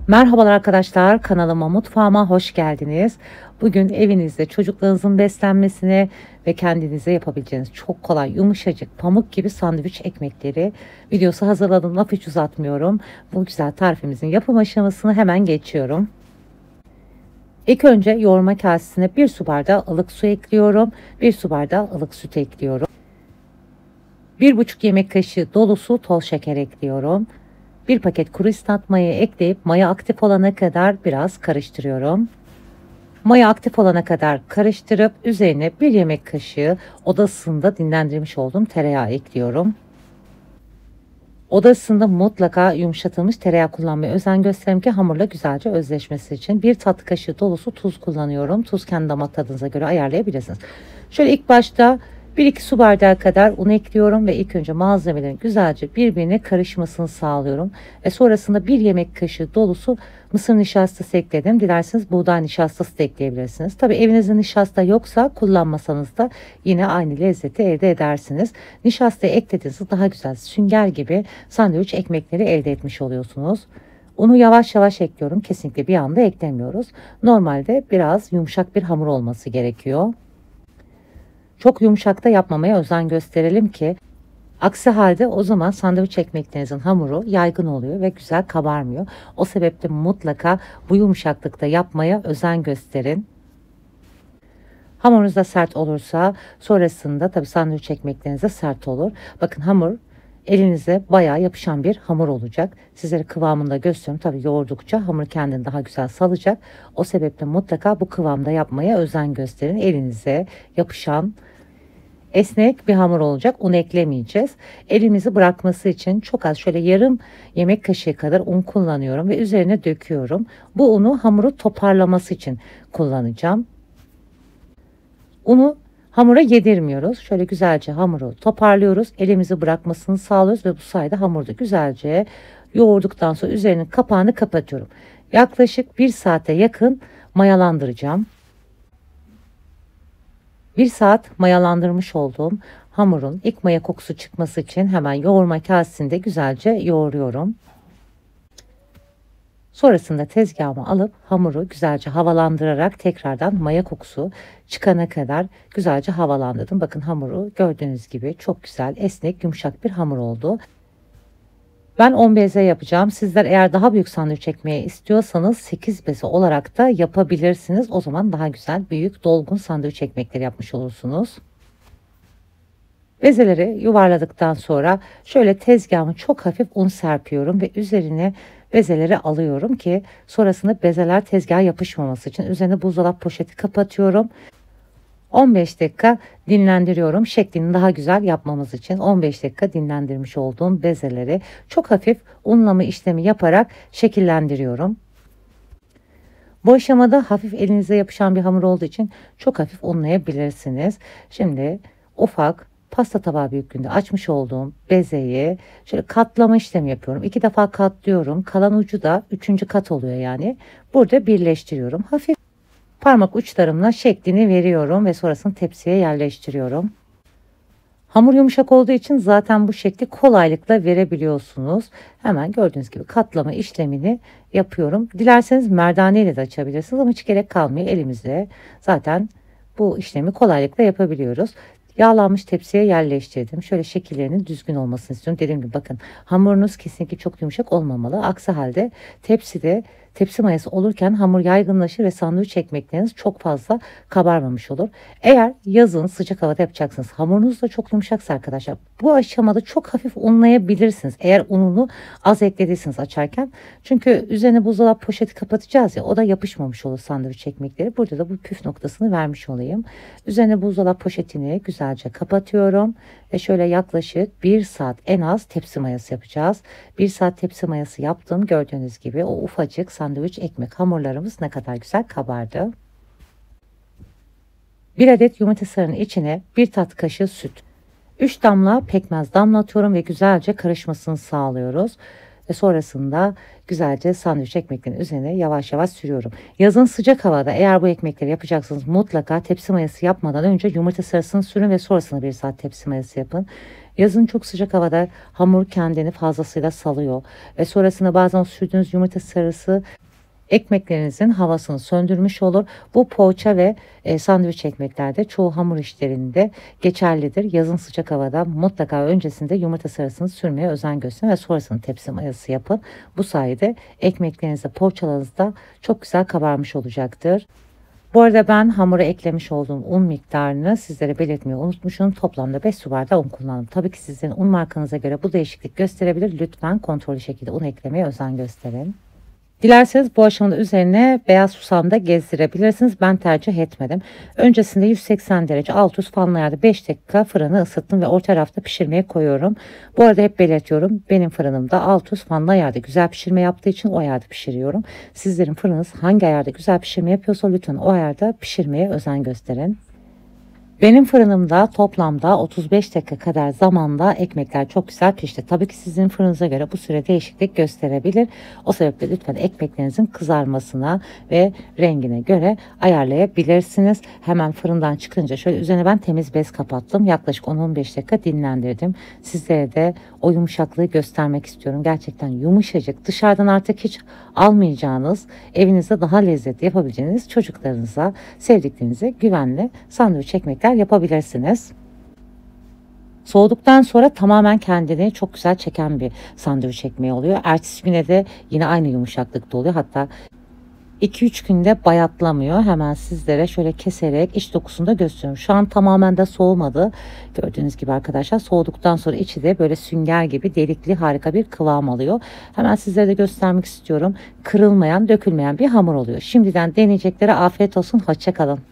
Merhabalar arkadaşlar, kanalıma, mutfağıma hoş geldiniz. Bugün evinizde çocuklarınızın beslenmesine ve kendinize yapabileceğiniz çok kolay, yumuşacık, pamuk gibi sandviç ekmekleri videosu hazırladım. Laf hiç uzatmıyorum. Bu güzel tarifimizin yapım aşamasını hemen geçiyorum. İlk önce yoğurma kasesine 1 su bardağı ılık su ekliyorum. 1 su bardağı ılık süt ekliyorum. 1,5 yemek kaşığı dolusu toz şeker ekliyorum. 1 paket kuru isnat mayayı ekleyip maya aktif olana kadar biraz karıştırıyorum. Maya aktif olana kadar karıştırıp üzerine 1 yemek kaşığı oda ısısında dinlendirmiş olduğum tereyağı ekliyorum. Oda ısısında mutlaka yumuşatılmış tereyağı kullanmaya özen gösterelim ki hamurla güzelce özleşmesi için. 1 tatlı kaşığı dolusu tuz kullanıyorum. Tuz kendi damak tadınıza göre ayarlayabilirsiniz. Şöyle ilk başta 1-2 su bardağı kadar un ekliyorum ve ilk önce malzemelerin güzelce birbirine karışmasını sağlıyorum. Ve sonrasında 1 yemek kaşığı dolusu mısır nişastası ekledim. Dilerseniz buğday nişastası da ekleyebilirsiniz. Tabi evinizde nişasta yoksa kullanmasanız da yine aynı lezzeti elde edersiniz. Nişastayı eklediğinizde daha güzel sünger gibi sandviç ekmekleri elde etmiş oluyorsunuz. Unu yavaş yavaş ekliyorum. Kesinlikle bir anda eklemiyoruz. Normalde biraz yumuşak bir hamur olması gerekiyor. Çok yumuşak da yapmamaya özen gösterelim ki aksi halde o zaman sandviç ekmeklerinizin hamuru yaygın oluyor ve güzel kabarmıyor. O sebeple mutlaka bu yumuşaklıkta yapmaya özen gösterin. Hamurunuz da sert olursa sonrasında tabi sandviç ekmekleriniz de sert olur. Bakın hamur elinize bayağı yapışan bir hamur olacak. Sizlere kıvamında gösteriyorum. Tabi yoğurdukça hamur kendini daha güzel salacak. O sebeple mutlaka bu kıvamda yapmaya özen gösterin. Elinize yapışan esnek bir hamur olacak. Un eklemeyeceğiz. Elimizi bırakması için çok az şöyle yarım yemek kaşığı kadar un kullanıyorum ve üzerine döküyorum. Bu unu hamuru toparlaması için kullanacağım. Unu hamura yedirmiyoruz. Şöyle güzelce hamuru toparlıyoruz. Elimizi bırakmasını sağlıyoruz ve bu sayede hamurda güzelce yoğurduktan sonra üzerinin kapağını kapatıyorum. Yaklaşık 1 saate yakın mayalandıracağım. 1 saat mayalandırmış olduğum hamurun ilk maya kokusu çıkması için hemen yoğurma kasesinde güzelce yoğuruyorum. Sonrasında tezgahıma alıp hamuru güzelce havalandırarak tekrardan maya kokusu çıkana kadar güzelce havalandırdım. Bakın hamuru gördüğünüz gibi çok güzel, esnek, yumuşak bir hamur oldu. Ben 10 beze yapacağım. Sizler eğer daha büyük sandviç ekmeği istiyorsanız 8 beze olarak da yapabilirsiniz. O zaman daha güzel, büyük, dolgun sandviç ekmekleri yapmış olursunuz. Bezeleri yuvarladıktan sonra şöyle tezgahımı çok hafif un serpiyorum ve üzerine bezeleri alıyorum ki sonrasında bezeler tezgaha yapışmaması için üzerine buzdolabı poşeti kapatıyorum. 15 dakika dinlendiriyorum. Şeklini daha güzel yapmamız için 15 dakika dinlendirmiş olduğum bezeleri çok hafif unlama işlemi yaparak şekillendiriyorum. Bu aşamada hafif elinize yapışan bir hamur olduğu için çok hafif unlayabilirsiniz. Şimdi ufak pasta tabağı büyüklüğünde açmış olduğum bezeyi şöyle katlama işlemi yapıyorum. 2 defa katlıyorum. Kalan ucu da 3. kat oluyor yani. Burada birleştiriyorum. Hafif parmak uçlarımla şeklini veriyorum ve sonrasını tepsiye yerleştiriyorum. Hamur yumuşak olduğu için zaten bu şekli kolaylıkla verebiliyorsunuz. Hemen gördüğünüz gibi katlama işlemini yapıyorum. Dilerseniz merdane ile de açabilirsiniz ama hiç gerek kalmıyor. Elimizle zaten bu işlemi kolaylıkla yapabiliyoruz. Yağlanmış tepsiye yerleştirdim. Şöyle şekillerinin düzgün olmasını istiyorum. Dediğim gibi bakın hamurunuz kesinlikle çok yumuşak olmamalı. Aksi halde tepsi mayası olurken hamur yaygınlaşır ve sandviç ekmekleriniz çok fazla kabarmamış olur. Eğer yazın sıcak havada yapacaksınız, hamurunuz da çok yumuşaksa arkadaşlar bu aşamada çok hafif unlayabilirsiniz. Eğer ununu az eklediyseniz açarken. Çünkü üzerine buzdolabı poşeti kapatacağız ya, o da yapışmamış olur sandviç ekmekleri. Burada da bu püf noktasını vermiş olayım. Üzerine buzdolabı poşetini güzelce kapatıyorum ve şöyle yaklaşık 1 saat en az tepsi mayası yapacağız. 1 saat tepsi mayası yaptım. Gördüğünüz gibi o ufacık sandviç ekmek hamurlarımız ne kadar güzel kabardı. 1 adet yumurta sarının içine 1 tatlı kaşığı süt, 3 damla pekmez damlatıyorum ve güzelce karışmasını sağlıyoruz. Ve sonrasında güzelce sandviç ekmeklerin üzerine yavaş yavaş sürüyorum. Yazın sıcak havada eğer bu ekmekleri yapacaksınız mutlaka tepsi mayası yapmadan önce yumurta sarısını sürün ve sonrasında 1 saat tepsi mayası yapın. Yazın çok sıcak havada hamur kendini fazlasıyla salıyor ve sonrasında bazen o sürdüğünüz yumurta sarısı ekmeklerinizin havasını söndürmüş olur. Bu poğaça ve sandviç ekmeklerde çoğu hamur işlerinde geçerlidir. Yazın sıcak havada mutlaka öncesinde yumurta sarısını sürmeye özen gösterin ve sonrasında tepsi mayası yapın. Bu sayede ekmeklerinizde, poğaçalarınızda çok güzel kabarmış olacaktır. Bu arada ben hamura eklemiş olduğum un miktarını sizlere belirtmeyi unutmuşum. Toplamda 5 su bardağı un kullandım. Tabii ki sizin un markanıza göre bu değişiklik gösterebilir. Lütfen kontrollü şekilde un eklemeye özen gösterin. Dilerseniz bu aşamada üzerine beyaz susam da gezdirebilirsiniz. Ben tercih etmedim. Öncesinde 180 derece alt üst fanlı ayarda 5 dakika fırını ısıttım ve orta rafta pişirmeye koyuyorum. Bu arada hep belirtiyorum, benim fırınımda alt üst fanlı ayarda güzel pişirme yaptığı için o ayarda pişiriyorum. Sizlerin fırınınız hangi ayarda güzel pişirme yapıyorsa lütfen o ayarda pişirmeye özen gösterin. Benim fırınımda toplamda 35 dakika kadar zamanda ekmekler çok güzel pişti. Tabii ki sizin fırınıza göre bu süre değişiklik gösterebilir. O sebeple lütfen ekmeklerinizin kızarmasına ve rengine göre ayarlayabilirsiniz. Hemen fırından çıkınca şöyle üzerine ben temiz bez kapattım. Yaklaşık 10-15 dakika dinlendirdim. Sizlere de o yumuşaklığı göstermek istiyorum. Gerçekten yumuşacık. Dışarıdan artık hiç almayacağınız, evinizde daha lezzetli yapabileceğiniz, çocuklarınıza, sevdiklerinize güvenli sandviç ekmekler yapabilirsiniz. Soğuduktan sonra tamamen kendini çok güzel çeken bir sandviç ekmeği oluyor. Ertesi güne de yine aynı yumuşaklıkta oluyor. Hatta 2-3 günde bayatlamıyor. Hemen sizlere şöyle keserek iç dokusunu da gösteriyorum. Şu an tamamen de soğumadı. Gördüğünüz gibi arkadaşlar, soğuduktan sonra içi de böyle sünger gibi delikli harika bir kıvam alıyor. Hemen sizlere de göstermek istiyorum. Kırılmayan, dökülmeyen bir hamur oluyor. Şimdiden deneyeceklere afiyet olsun. Hoşça kalın.